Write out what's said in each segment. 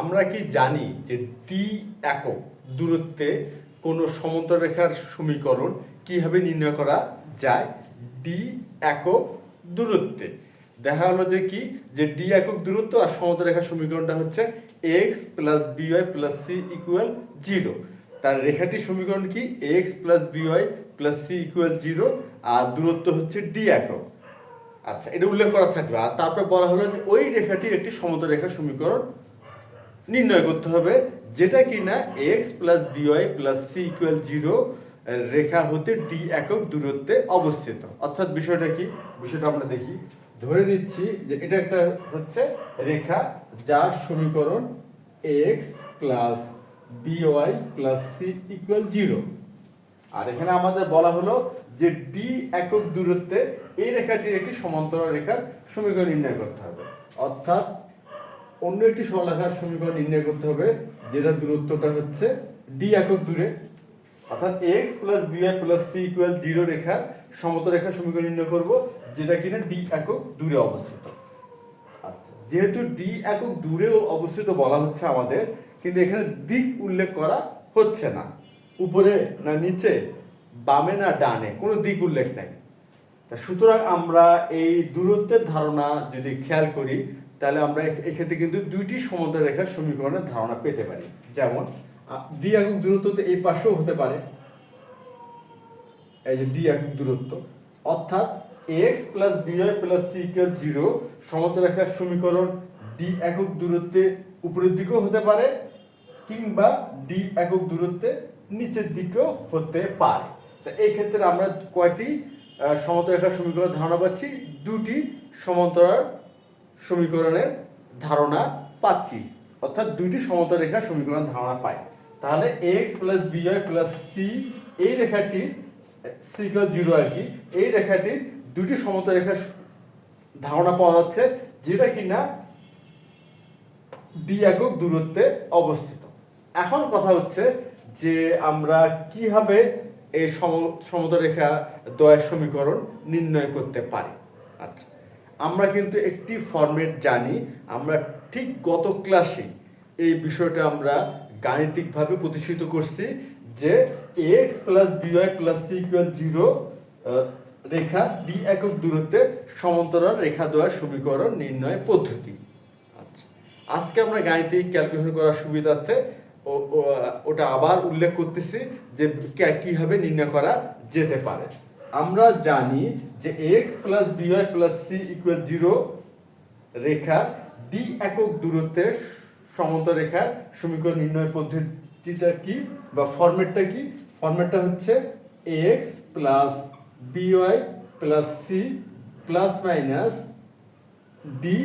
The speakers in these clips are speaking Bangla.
আমরা কি জানি যে ডি একক দূরত্বে কোনো সমান্তর রেখার সমীকরণ কিভাবে নির্ণয় করা যায়? ডি একক দূরত্বে দেখা হলো যে কি যে ডি একক দূরত্ব আর সমান্তর রেখার সমীকরণটা হচ্ছে x plus b y plus c equal 0। তার রেখাটির সমীকরণ কি x plus b y plus c equal 0 আর দূরত্ব হচ্ছে ডি একক। আচ্ছা, এটা উল্লেখ করা থাকবে। আর তারপর বলা হলো যে ওই রেখাটির একটি সমান্তর রেখার সমীকরণ নির্ণয় করতে হবে যেটা কিনা x plus b y plus c equal 0 রেখা হতে ডি একক দূরত্বে অবস্থিত। অর্থাৎ বিষয়টা কি, বিষয়টা আমরা দেখি। ধরে নিচ্ছি যে এটা একটা হচ্ছে রেখা যার সমীকরণ x plus b y plus c equal 0। আর এখানে আমাদের বলা হলো যে ডি একক দূরত্বে এই রেখাটির একটি সমান্তরাল রেখার সমীকরণ নির্ণয় করতে হবে। অর্থাৎ অন্য একটি সরলরেখার সমীকরণ নির্ণয় করতে হবে যেটা দূরত্বটা হচ্ছে ডি একক দূরে। অর্থাৎ x plus b y plus c equal 0 রেখার সমতল রেখার সমীকরণ নির্ণয় করব যেটা কিনা ডি একক দূরে অবস্থিত। আচ্ছা, যেহেতু ডি একক দূরে অবস্থিত বলা হচ্ছে আমাদের, কিন্তু এখানে দিক উল্লেখ করা হচ্ছে না, উপরে না নিচে, বামে না ডানে, কোনো দিক উল্লেখ নাই। সুতরাং আমরা এই দূরত্বের ধারণা যদি খেয়াল করি তাহলে আমরা এক্ষেত্রে কিন্তু দুইটি সমান্তর রেখার সমীকরণের ধারণা পেতে পারি। যেমন ডি একক দূরত্ব তো এই পাশেও হতে পারে, এই যে ডি একক দূরত্ব, অর্থাৎ x plus b y plus c equal 0 সমান্তর রেখার সমীকরণ ডি একক দূরত্বে উপরের দিকেও হতে পারে কিংবা ডি একক দূরত্বে নিচের দিকেও হতে পারে। তা এই ক্ষেত্রে আমরা কয়টি সমান্তর রেখার সমীকরণ ধারণা পাচ্ছি? দুটি সমান্তরাল সমীকরণের ধারণা পাচ্ছি, অর্থাৎ দুইটি সমান্তর রেখার সমীকরণ ধারণা পাই। তাহলে x plus b y plus c এই রেখাটির সি ইকুয়াল 0 আর কি, এই রেখাটির দুটি সমান্তর রেখার ধারণা পাওয়া যাচ্ছে যেটা কিনা ডি একক দূরত্বে অবস্থিত। এখন কথা হচ্ছে যে আমরা কিভাবে এই সমতল রেখা দ্বয়ের সমীকরণ নির্ণয় করতে পারি। আচ্ছা, আমরা কিন্তু একটি ফরম্যাট জানি। আমরা ঠিক গত ক্লাসে এই বিষয়টা আমরা গাণিতিকভাবে প্রতিষ্ঠিত করছি যে x plus b y plus c equal 0 রেখা ডি একক দূরত্বে সমান্তরাল রেখা দ্বয়ের সমীকরণ নির্ণয় পদ্ধতি। আচ্ছা, আজকে আমরা গাণিতিক ক্যালকুলেশন করার সুবিধার্থে ওটা আবার উল্লেখ করতেছি যে কিভাবে নির্ণয় করা যেতে পারে। আমরা জানি যে x plus b y plus c equal 0 রেখার ডি একক দূরত্বে সমান্তর রেখার সমীকরণ নির্ণয় পদ্ধতিটা কি বা ফরম্যাটটা কি? ফরম্যাটটা হচ্ছে x plus b y plus c plus minus d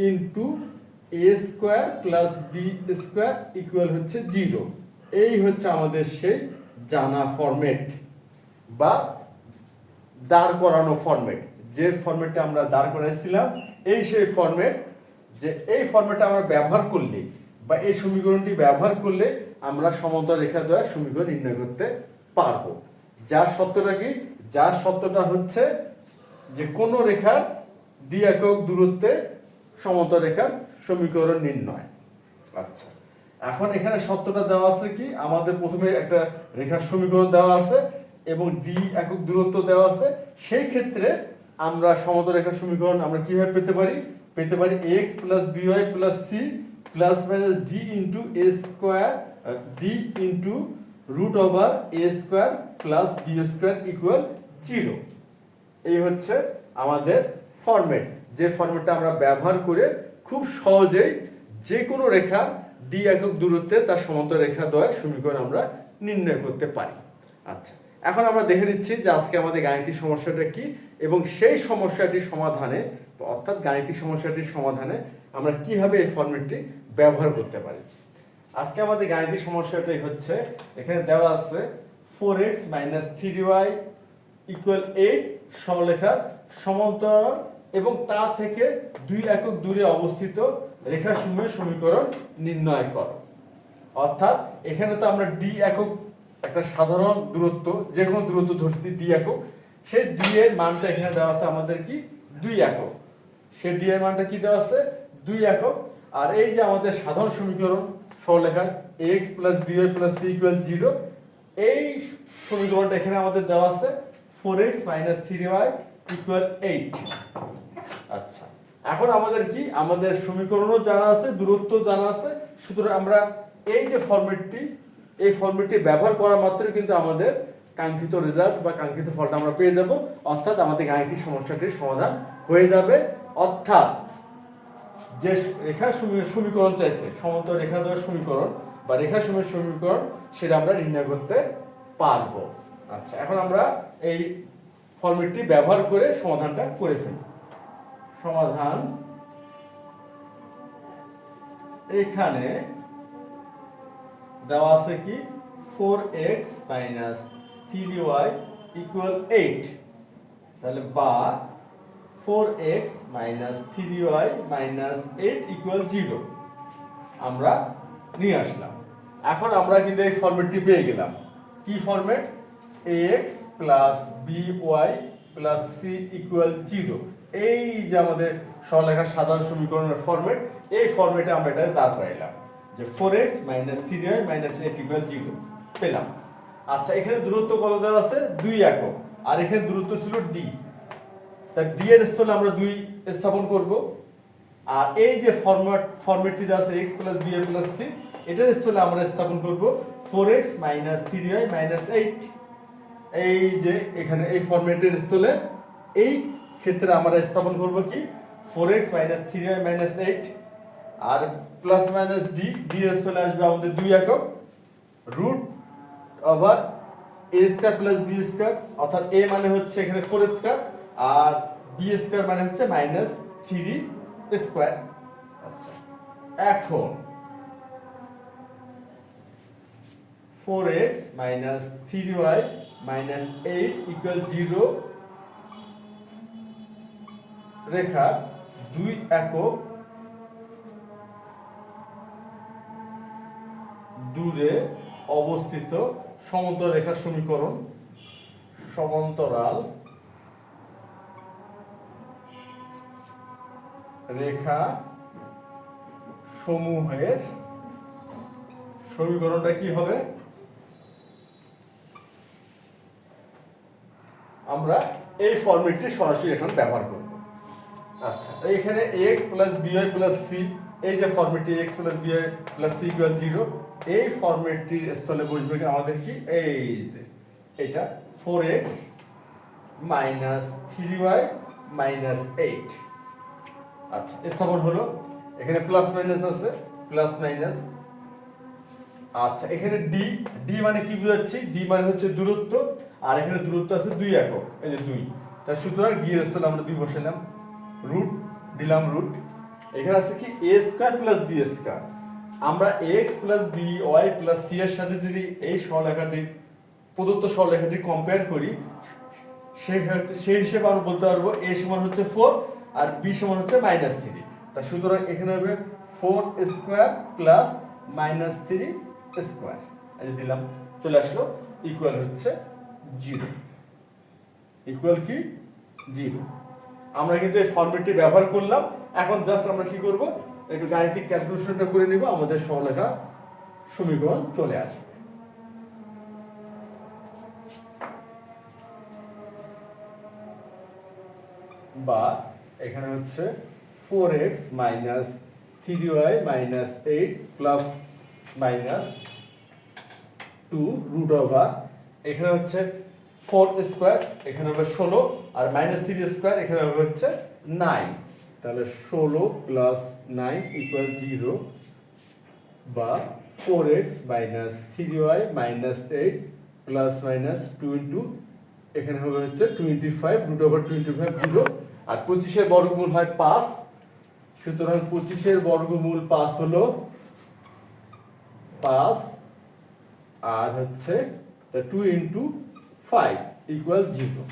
into a square plus b square equal হচ্ছে 0। এই হচ্ছে আমাদের সেই জানা ফরম্যাট বা দাঁড় করানো ফরম্যাট। যে ফরম্যাটটা আমরা দাঁড় করাইছিলাম এই সেই ফরম্যাট, যে এই ফরম্যাটটা আমরা ব্যবহার করলে বা এই সমীকরণটি ব্যবহার করলে আমরা সমান্তর রেখা দ্বয়ের সমীকরণ নির্ণয় করতে পারবো। যার সত্যটা কি? যার সত্যটা হচ্ছে যে কোনো রেখার ডি একক দূরত্বে সমান্তর রেখার সমীকরণ নির্ণয়। আচ্ছা, এখন এখানে সত্যটা দেওয়া আছে কি, আমাদের প্রথমে একটা রেখার সমীকরণ দেওয়া আছে এবং ডি একক দূরত্ব দেওয়া আছে। সেই ক্ষেত্রে আমরা সমান্তর রেখার সমীকরণ আমরা কিভাবে পেতে পারি x plus b y plus c plus minus d into a square d into root over a square plus b square equal 0। এই হচ্ছে আমাদের ফরম্যাট, যে ফরম্যাটটা আমরা ব্যবহার করে খুব সহজেই যে কোনো রেখার ডি একক দূরত্বে তার সমান্তর রেখা দ্বয়ের সমীকরণ আমরা নির্ণয় করতে পারি। আচ্ছা, এখন আমরা দেখে নিচ্ছি যে আজকে আমাদের গাণিতিক সমস্যাটা কি এবং সেই সমস্যাটির সমাধানে, অর্থাৎ গাণিতিক সমস্যাটির সমাধানে আমরা কিভাবে এই ফরম্যাটটি ব্যবহার করতে পারি। আজকে আমাদের গাণিতিক সমস্যাটাই হচ্ছে, এখানে দেওয়া আছে 4x - 3y ইকুয়াল 8 সরলরেখার সমান্তরাল এবং তা থেকে 2 একক দূরে অবস্থিত রেখাসমূহের সমীকরণ নির্ণয় করো। অর্থাৎ এখানে তো আমরা ডি একক একটা সাধারণ দূরত্ব, যে কোনো দূরত্ব ধরছি ডি একক, সেই ডি এর মানটা এখানে দেওয়া আছে আমাদের কি 2 একক। সেই ডি এর মানটা কি দেওয়া আছে 2 একক। আর এই যে আমাদের সাধারণ সমীকরণ সরলরেখার ax plus by plus c equal 0, এই সমীকরণটা এখানে আমাদের দেওয়া আছে 4x মাইনাস 3y ইকুয়াল 8। আচ্ছা, এখন আমাদের কি, আমাদের সমীকরণও জানা আছে, দূরত্ব জানা আছে, সুতরাং আমরা এই যে ফর্মেটটি ব্যবহার করা মাত্রই কিন্তু আমাদের কাঙ্ক্ষিত রেজাল্ট বা কাঙ্ক্ষিত ফলটা আমরা পেয়ে যাব, অর্থাৎ আমাদের গাণিতিক সমস্যাটির সমাধান হয়ে যাবে। অর্থাৎ যে রেখার সমীকরণ চাইছে, সমান্তর রেখাদ্বয়ের সমীকরণ বা রেখাসমূহের সমীকরণ, সেটা আমরা নির্ণয় করতে পারবো। আচ্ছা, এখন আমরা এই ফর্মেটটি ব্যবহার করে সমাধানটা করে ফেলি। সমাধান এখানে দেওয়া আছে কি 4x মাইনাস 3y ইকুয়াল 8, তাহলে বা 4x minus 3y minus 8 equal 0 আমরা নিয়ে আসলাম। এখন আমরা কিন্তু এই ফর্মেটটি পেয়ে গেলাম। কি format? ax plus by plus c equal 0। এই যে আমাদের সরলরেখার সাধারণ সমীকরণের ফর্মেট, এই ফর্মেটে আমরা এটা দাঁড় করাইলাম যে 4x minus 3y minus 8 equal 0 পেলাম। আচ্ছা, এখানে দূরত্ব কত দেওয়া আছে? 2 একক, আর এখানে দূরত্ব ছিল d, তার d এর স্থলে আমরা 2 স্থাপন করব। আর এই যে ফর্মেটটি দেওয়া আছে x plus by plus c, এটার স্থলে আমরা স্থাপন করব 4x মাইনাস 3y মাইনাস 8। এই যে এখানে এই ফর্মেটের স্থলে এই ক্ষেত্রে আমরা স্থাপন করব কি 4x মাইনাস 3y মাইনাস 8, আর প্লাস মাইনাস d এর স্থলে আসবে আমাদের 2 একক, root over a square plus b square, অর্থাৎ a মানে হচ্ছে এখানে 4 স্কয়ার আর b স্কয়ার মানে হচ্ছে মাইনাস 3 স্কয়ার। আচ্ছা, এখন 4x minus 3y minus 8 equal 0 রেখার 2 একক দূরে অবস্থিত সমান্তরাল রেখার সমীকরণ, সমান্তরাল রেখা সমূহের সমীকরণটা কি হবে? আমরা এই ফর্মেটটি সরাসরি এখন ব্যবহার করব। আচ্ছা, এইখানে ax plus by plus c, এই যে ফর্মেটটি x plus by plus c equal 0, এই ফর্মেটটির স্থলে বসবে আমাদের কি, এই যে এটা 4x মাইনাস 3y মাইনাস 8। আচ্ছা, স্থাপন হলো, এখানে প্লাস মাইনাস আছে, প্লাস মাইনাস। আচ্ছা, এখানে d মানে কি বুঝাচ্ছি? d মানে হচ্ছে দূরত্ব, আর এখানে দূরত্ব আছে 2 একক, এই যে 2, তার সুতরাং d এর স্থলে আমরা 2 বসালাম, রুট দিলাম রুট। এখানে আছে কি a square plus b square. আমরা ax plus by plus c এর সাথে যদি এই সরলরেখাটি প্রদত্ত সরলরেখাটি কম্পেয়ার করি, সেই হিসেবে আমরা বলতে পারবো a সমান হচ্ছে 4 আর b সমান হচ্ছে মাইনাস 3। তা সুতরাং এখানে হবে 4 স্কয়ার প্লাস মাইনাস 3 স্কয়ার, এই দিলাম, চলে আসলো, ইকুয়াল হচ্ছে 0। ইকুয়াল কি 0। আমরা কিন্তু এই ফর্মেটটি ব্যবহার করলাম। এখন জাস্ট আমরা কি করব, একটু গাণিতিক ক্যালকুলেশনটা করে নিব, আমাদের সরলরেখা সমীকরণ চলে আসবে। বা এখানে হচ্ছে 4x minus 3y minus 8 plus minus 2 root over, এখানে হচ্ছে 4 স্কয়ার, এখানে হবে 16, আর মাইনাস 3 স্কয়ার, এখানে হবে হচ্ছে 9, তাহলে 16 প্লাস 9 ইকুয়াল 0, বা 4x minus 3y minus 8 plus minus 2 into, এখানে হবে হচ্ছে 25 রুট ওভার 25 0, আর 25 এর বর্গমূল হয় 5, সুতরাং 25 এর বর্গমূল 5 হলো 5, আর হচ্ছে 2 ইন্টু 5 ইকুয়াল 0,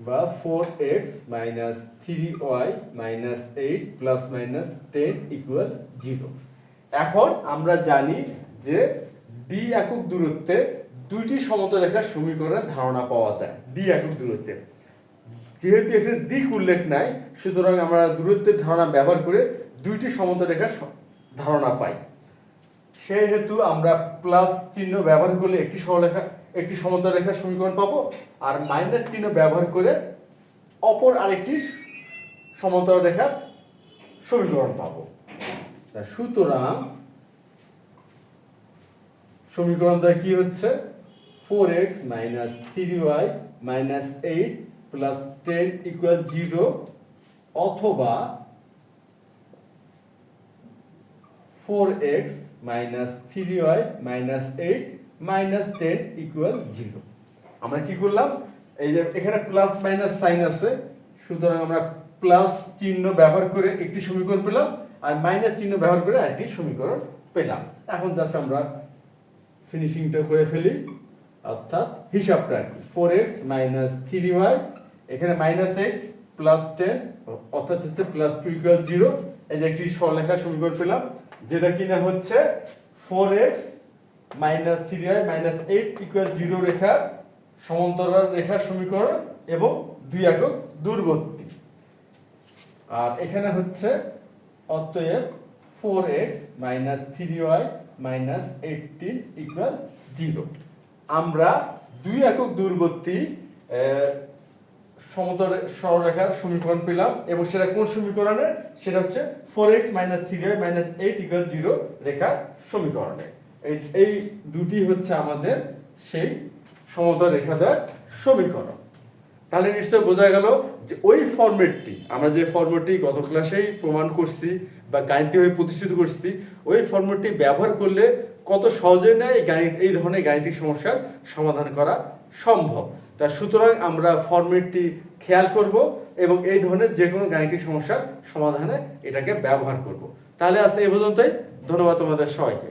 বা 4x minus 3y minus 8 plus minus 10 equal 0। এখন আমরা জানি যে d একক দূরত্বে দুইটি সমতল রেখার সমীকরণের ধারণা পাওয়া যায়। d একক দূরত্বে যেহেতু এখানে দিক উল্লেখ নাই, সুতরাং আমরা দূরত্বের ধারণা ব্যবহার করে দুইটি সমতলরেখার ধারণা পাই। সেহেতু আমরা প্লাস চিহ্ন ব্যবহার করলে একটি সমতলরেখার সমীকরণ পাবো, আর মাইনাস চিহ্ন ব্যবহার করে অপর আরেকটি সমতলরেখার সমীকরণ পাবো। সুতরাং সমীকরণটা কি হচ্ছে? 4x - 3y - 8 + 10 = 0, অথবা 4x - 3y - 8 - 10 = 0। আমরা কি করলাম? এই যে এখানে প্লাস মাইনাস সাইন আছে, সুতরাং আমরা প্লাস চিহ্ন ব্যবহার করে একটি সমীকরণ পেলাম, আর মাইনাস চিহ্ন ব্যবহার করে আরেকটি সমীকরণ পেলাম। এখন জাস্ট আমরা ফিনিশিংটা করে ফেলি, অর্থাৎ হিসাবটা আর কি। 4x - 3y, এখানে -8 + 10 অর্থাৎ হচ্ছে +2 = 0। এই যে একটি সরলরেখার সমীকরণ পেলাম, যেটা কিনা হচ্ছে 4x - 3y - 8 = 0 রেখার সমান্তরাল রেখার সমীকরণ এবং দুই একক দূরবর্তী। আর এখানে হচ্ছে অতএব 4x - 3y - 18 = 0। আমরা দুই একক দূরবর্তী সরলরেখার সমীকরণ পেলাম, এবং সেটা কোন সমীকরণে? সেটা হচ্ছে 4x - 3y - 8 = 0 রেখার সমীকরণে। এই দুটি হচ্ছে আমাদের সেই সমতল রেখাদ্বয়ের সমীকরণ। তাহলে নিশ্চয় বোঝা গেল যে ওই ফরম্যাটটি, আমরা যে ফরম্যাটটি গত ক্লাসেই প্রমাণ করছি বা গাণিতিকভাবে প্রতিষ্ঠিত করছি, ওই ফরম্যাটটি ব্যবহার করলে কত সহজে না এই ধরনের গাণিতিক সমস্যার সমাধান করা সম্ভব। তা সুতরাং আমরা ফরম্যাটটি খেয়াল করব এবং এই ধরনের যে কোনো গাণিতিক সমস্যার সমাধানে এটাকে ব্যবহার করব। তাহলে আজকে এই পর্যন্তই। ধন্যবাদ তোমাদের সবাইকে।